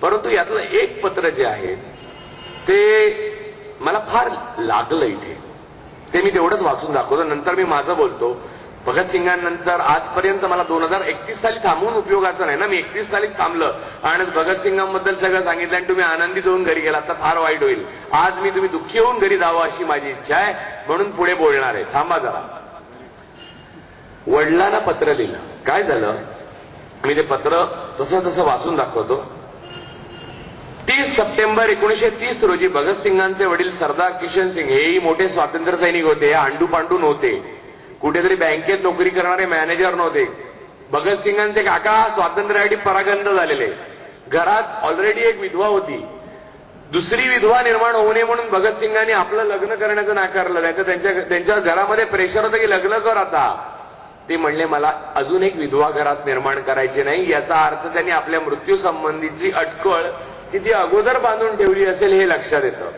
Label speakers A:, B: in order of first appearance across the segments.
A: परंतु यातलं एक पत्र जे आहे ते मला फार लागलं इथे, ते मी तेवढंच वाचून दाखवतो, नंतर मी माझं बोलतो. भगतसिंगांनंतर आजपर्यंत मला 2031 साली थांबवून उपयोगाचं नाही ना. मी 31 सालीच थांबलं आणि भगतसिंगांबद्दल सगळं सांगितलं आणि तुम्ही आनंदित होऊन घरी गेलात तर फार वाईट होईल. आज मी तुम्ही दुःखी होऊन घरी जावं अशी माझी इच्छा आहे, म्हणून पुढे बोलणार आहे. थांबा जरा. वडिलांना पत्र लिहिलं. काय झालं, मी ते पत्र तसं वाचून दाखवतो. 30 सप्टेंबर 1930 रोजी भगतसिंगांचे वडील सरदार किशन सिंग, हेही मोठे स्वातंत्र्य सैनिक होते, आंडू पांडू नव्हते, कुठेतरी बँकेत नोकरी करणारे मॅनेजर नव्हते. भगतसिंगांचे काका स्वातंत्र्यासाठी परागंद झालेले. घरात ऑलरेडी एक विधवा होती, दुसरी विधवा निर्माण होऊ नये म्हणून भगतसिंगांनी आपलं लग्न करण्याचं नाकारलं. नाही तर त्यांच्या घरामध्ये प्रेशर होतं की लग्न कर आता. ते म्हणले मला अजून एक विधवा घरात निर्माण करायची नाही. याचा अर्थ त्यांनी आपल्या मृत्यू संबंधीची अटकळ किती अगोदर बांधून ठेवली असेल हे लक्षात येतं.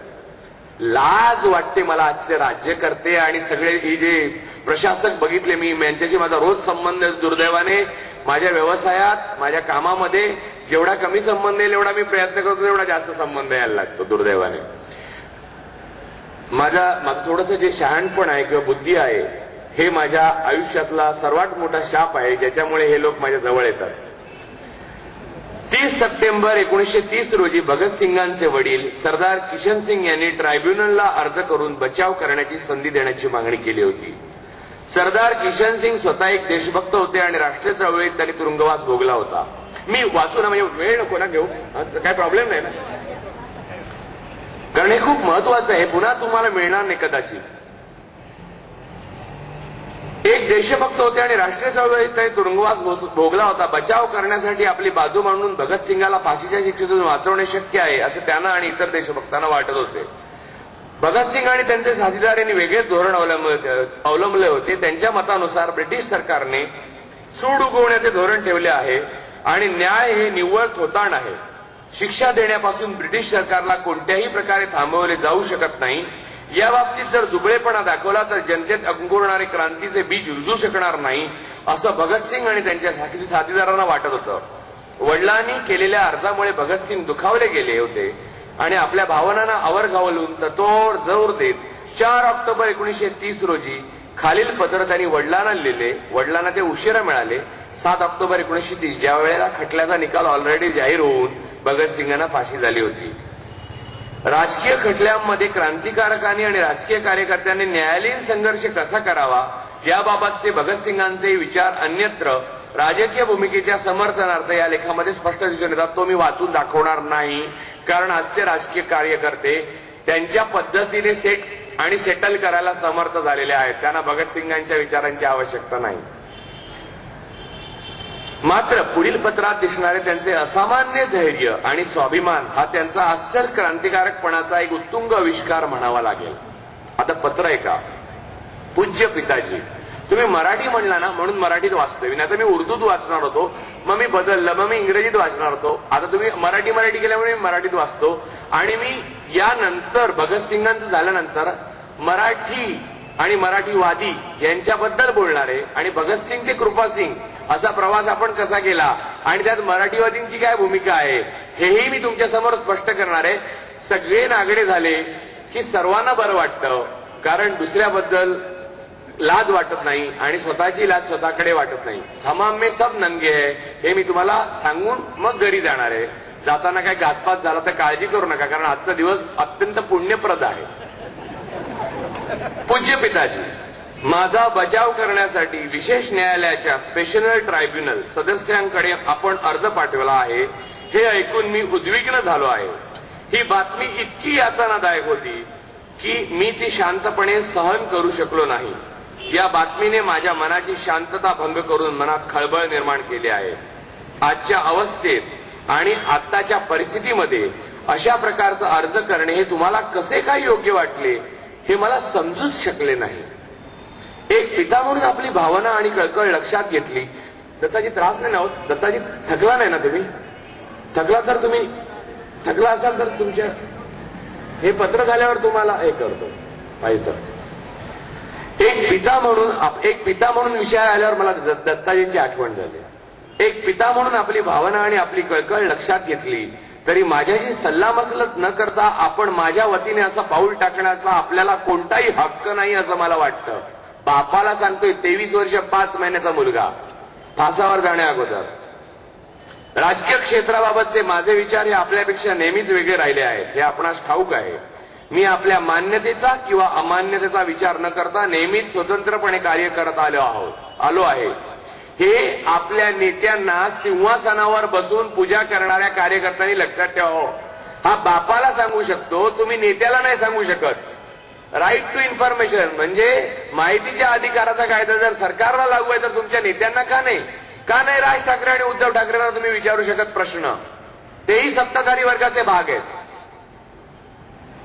A: लाज वाटते मला आजचे राज्यकर्ते आणि सगळे ही जे प्रशासक बघितले मी, यांच्याशी माझा रोज संबंध. दुर्दैवाने माझ्या व्यवसायात, माझ्या कामामध्ये जेवढा कमी संबंध येईल एवढा मी प्रयत्न करतो, तेवढा जास्त संबंध यायला लागतो दुर्दैवाने. माझं थोडंसं जे शहाणपण आहे किंवा बुद्धी आहे हे माझ्या आयुष्यातला सर्वात मोठा शाप आहे, ज्याच्यामुळे हे लोक माझ्या जवळ येतात. 30 सप्टेंबर 1930 रोजी भगतसिंगांचे वडील सरदार किशन सिंग यांनी ट्रायब्युनलला अर्ज करून बचाव करण्याची संधी देण्याची मागणी केली होती. सरदार किशन सिंग स्वतः एक देशभक्त होते आणि राष्ट्रीय चळवळीत त्यांनी तुरुंगवास भोगला होता. मी वाचू ना, म्हणजे वेळ नको ना घेऊ, काय प्रॉब्लेम नाही ना, कारण हे खूप महत्वाचं आहे, पुन्हा तुम्हाला मिळणार नाही कदाचित. एक देशभक्त होते आणि राष्ट्रीय चळवळीत त्यांनी तुरुंगवास भोगला होता. बचाव करण्यासाठी आपली बाजू मांडून भगतसिंगाला फाशीच्या शिक्षेतून वाचवणे शक्य आहे असं त्यांना आणि इतर देशभक्तांना वाटत होते. भगतसिंग आणि त्यांचे साथीदार यांनी वेगळेच धोरण अवलंबले होते. त्यांच्या मतानुसार ब्रिटिश सरकारने सूड उगवण्याचे धोरण ठेवले आहे आणि न्याय हे निव्वळ थोतांड आहे. शिक्षा देण्यापासून ब्रिटिश सरकारला कोणत्याही प्रकारे थांबवले जाऊ शकत नाही. या बाबतीत जर दुबळेपणा दाखवला तर जनतेत अंकुरणारे क्रांतीचे बीज रुजू शकणार नाही असं भगतसिंग आणि त्यांच्या साथीदारांना वाटत होतं. वडिलांनी केलेल्या अर्जामुळे भगतसिंग दुखावले गेले होते आणि आपल्या भावनांना आवर घालून तत्वावर जोर देत 4 ऑक्टोबर 1930 रोजी खालील पत्र त्यांनी वडिलांना लिहिले. वडिलांना ते उशिरा मिळाले. 7 ऑक्टोबर 1930 ज्या वेळेला खटल्याचा निकाल ऑलरेडी जाहीर होऊन भगतसिंगांना फाशी झाली होती. राजकीय खटल्यांमध्ये क्रांतिकारकांनी आणि राजकीय कार्यकर्त्यांनी न्यायालयीन संघर्ष कसा करावा याबाबतचे भगतसिंगांचे विचार अन्यत्र राजकीय भूमिकेच्या समर्थनार्थ या लेखामध्ये स्पष्ट दिसून येतात. तो मी वाचून दाखवणार नाही, कारण आजचे राजकीय कार्यकर्ते त्यांच्या पद्धतीने सेटल करायला समर्थ झालेले आहेत. त्यांना भगतसिंगांच्या विचारांची आवश्यकता नाही. मात्र पुढील पत्रात दिसणारे त्यांचे असामान्य धैर्य आणि स्वाभिमान हा त्यांचा अस्सल क्रांतिकारकपणाचा एक उत्तुंग आविष्कार म्हणावा लागेल. आता पत्र आहे का, पूज्य पिताजी, तुम्ही मराठी म्हणला ना म्हणून मराठीत वाचतोय. नाही तर मी उर्दूत वाचणार होतो, मग मी बदललं, मग मी इंग्रजीत वाचणार होतो. आता तुम्ही मराठी केल्यामुळे मी मराठीत वाचतो. आणि मी यानंतर भगतसिंगांचं झाल्यानंतर मराठी आणि मराठीवादी यांच्याबद्दल बोलणार आहे. आणि भगतसिंग ते कृपासिंग असा प्रवास आपण कसा केला आणि त्यात मराठीवादींची काय भूमिका आहे हेही मी तुमच्या समोर स्पष्ट करणार आहे. सगळे नागडे झाले की सर्वांना बरं वाटतं, कारण दुसऱ्याबद्दल लाज वाटत नाही आणि स्वतःची लाज स्वतःकडे वाटत नाही. हमाम में सब नंगे है हे मी तुम्हाला सांगून मग घरी जाणार आहे. जाताना काय घातपात झाला तर काळजी करू नका, कारण आजचा दिवस अत्यंत पुण्यप्रद आहे. पूज्य पिताजी, माझा बचाव करण्यासाठी विशेष न्यायालयाच्या स्पेशल ट्रायब्युनल सदस्यांकडे आपण अर्ज पाठवला आहे हे ऐकून मी उद्विग्न झालो आहे. ही बातमी इतकी यातनादायक होती की मी ती शांतपणे सहन करू शकलो नाही. या बातमीने माझ्या मनाची शांतता भंग करून मनात खळबळ निर्माण केली आहे. आजच्या अवस्थेत आणि आत्ताच्या परिस्थितीमध्ये अशा प्रकारचा अर्ज करणे हे तुम्हाला कसे काय योग्य वाटले हे मला समजूच शकले नाही. एक पिता म्हणून आपली भावना आणि कळकळ लक्षात घेतली. दत्ताजी त्रास नाही ना होत? दत्ताजी थकला नाही ना तुम्ही? थकला असाल तर तुमच्या हे पत्र झाल्यावर तुम्हाला हे करतो पाहिजे. एक पिता म्हणून विषय आल्यावर मला दत्ताजींची आठवण झाली. एक पिता म्हणून आपली भावना आणि आपली कळकळ लक्षात घेतली. तरी माझ्याशी सल्लामसलत न करता आपण माझ्या वतीने असं पाऊल टाकण्याचा आपल्याला कोणताही हक्क नाही असं मला वाटतं. बापाला सांगतोय 23 वर्ष 5 महिन्याचा मुलगा फासावर जाण्या अगोदर. राजकीय क्षेत्राबाबतचे माझे विचार हे आपल्यापेक्षा नेहमीच वेगळे राहिले आहेत, हे आपणास ठाऊक आहे. मी आपल्या मान्यतेचा किंवा अमान्यतेचा विचार न करता नेहमीच स्वतंत्रपणे कार्य करत आलो आहे. हे आपल्या नेत्यांना सिंहासनावर बसून पूजा करणाऱ्या कार्यकर्त्यांनी लक्षात ठेवावं. हा बापाला सांगू शकतो, तुम्ही नेत्याला नाही सांगू शकत. राईट टू इन्फॉर्मेशन म्हणजे माहितीच्या अधिकाराचा कायदा जर सरकारला लागू आहे तर तुमच्या नेत्यांना का नाही? का नाही राज ठाकरे आणि उद्धव ठाकरेंना तुम्ही विचारू शकत प्रश्न? तेही सत्ताधारी वर्गाचे भाग आहेत.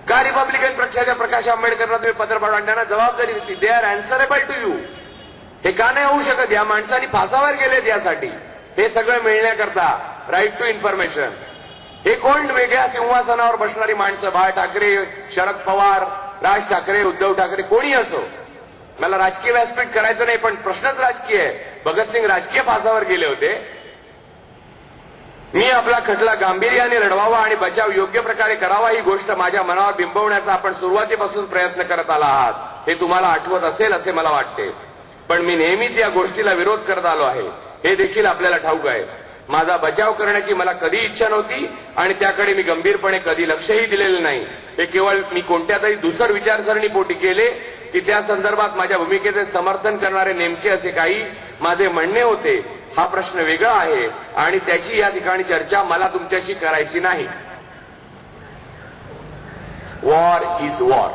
A: का रिपब्लिकन पक्षाच्या प्रकाश आंबेडकरला तुम्ही पत्र पाठवून त्यांना जबाबदारी दिली? They are answerable to you. हे का नाही होऊ शकत? या माणसांनी फासावर गेलेत यासाठी, हे सगळं मिळण्याकरता. Right to information. हे कोण वेगळ्या सिंहासनावर बसणारी माणसं? बाळ ठाकरे, शरद पवार, राज ठाकरे, उद्धव ठाकरे, कोणी असो. मला राजकीय व्यासपीठ करायचं नाही, पण प्रश्नच राजकीय आहे. भगतसिंग राजकीय फासावर गेले होते. मी आपला खटला गांभीर्याने लढवावा आणि बचाव योग्य प्रकारे करावा ही गोष्ट माझ्या मनावर बिंबवण्याचा आपण सुरुवातीपासून प्रयत्न करत आला आहात, हे तुम्हाला आठवत असेल असे मला वाटते. पण मी नेहमीच या गोष्टीला विरोध करत आलो आहे, हे देखील आपल्याला ठाऊक आहे. माझा बचाव करण्याची मला कधी इच्छा नव्हती आणि त्याकडे मी गंभीरपणे कधी लक्षही दिलेले नाही. हे केवळ मी कोणत्या तरी दुसर विचारसरणीपोटी केले की त्या संदर्भात माझ्या भूमिकेचे समर्थन करणारे नेमके असे काही माझे म्हणणे होते, हा प्रश्न वेगळा आहे आणि त्याची या ठिकाणी चर्चा मला तुमच्याशी करायची नाही. War is war.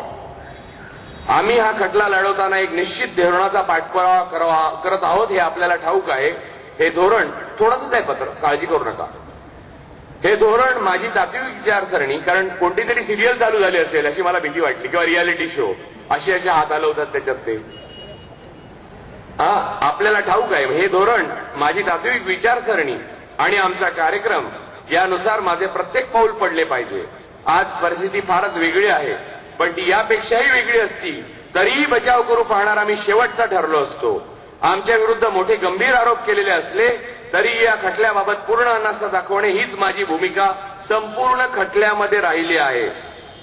A: आम्ही हा खटला लढवताना एक निश्चित धोरणाचा पाठपुरावा करत आहोत, हे आपल्याला ठाऊक आहे. हे धोरण थोडंसंच आहे पत्र, काळजी करू नका. हे धोरण माझी तात्विक विचारसरणी, कारण कोणती तरी सिरियल चालू झाली असेल अशी मला भीती वाटली, किंवा रियालिटी शो अशी हात हलवतात त्याच्यात ते. आपल्याला ठाऊक आहे हे धोरण माझी तात्विक विचारसरणी आणि आमचा कार्यक्रम यानुसार माझे प्रत्येक पाऊल पडले पाहिजे. आज परिस्थिती फारच वेगळी आहे, पण ती यापेक्षाही वेगळी असती तरीही बचाव करू पाहणारा मी शेवटचा ठरलो असतो. आमच्या विरुद्ध मोठे गंभीर आरोप केलेले असले तरी या खटल्याबाबत पूर्ण अनास्था दाखवणे हीच माझी भूमिका संपूर्ण खटल्यामध्ये राहिली आहे.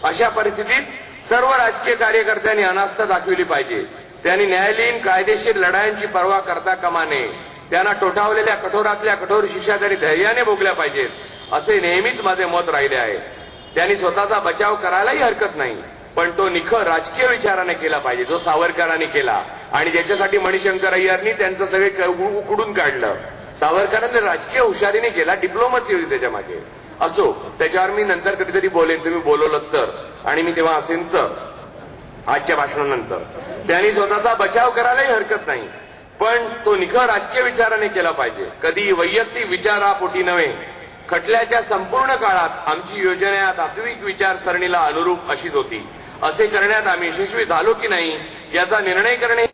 A: अशा परिस्थितीत सर्व राजकीय कार्यकर्त्यांनी अनास्था दाखविली पाहिजे. त्यांनी न्यायालयीन कायदेशीर लढायांची पर्वा करता कामा नये. त्यांना ठोठावलेल्या कठोरातल्या कठोर शिक्षा तरी धैर्याने भोगल्या पाहिजेत, असे नेहमीच माझे मत राहिले आहे. त्यांनी स्वतःचा बचाव करायलाही हरकत नाही, पण तो निखळ राजकीय विचाराने केला पाहिजे, जो सावरकरांनी केला आणि ज्याच्यासाठी मणिशंकर अय्यरनी त्यांचं सगळे उकडून काढलं. सावरकरांनी राजकीय हुशारीने केला, डिप्लोमसी होती त्याच्या मागे. असो, त्याच्यावर मी नंतर कधीतरी बोलेन, तुम्ही बोलवलं तर, आणि मी तेव्हा असेन तर आजच्या भाषणानंतर. त्यांनी स्वतःचा बचाव करायलाही हरकत नाही, पण तो निखळ राजकीय विचाराने केला पाहिजे, कधी वैयक्तिक विचारापोटी नव्हे. खटल्याच्या संपूर्ण काळात आमची योजना तात्विक विचारसरणीला अनुरूप अशीच होती. असे करण्यात आम्ही यशस्वी झालो की नाही याचा निर्णय करणे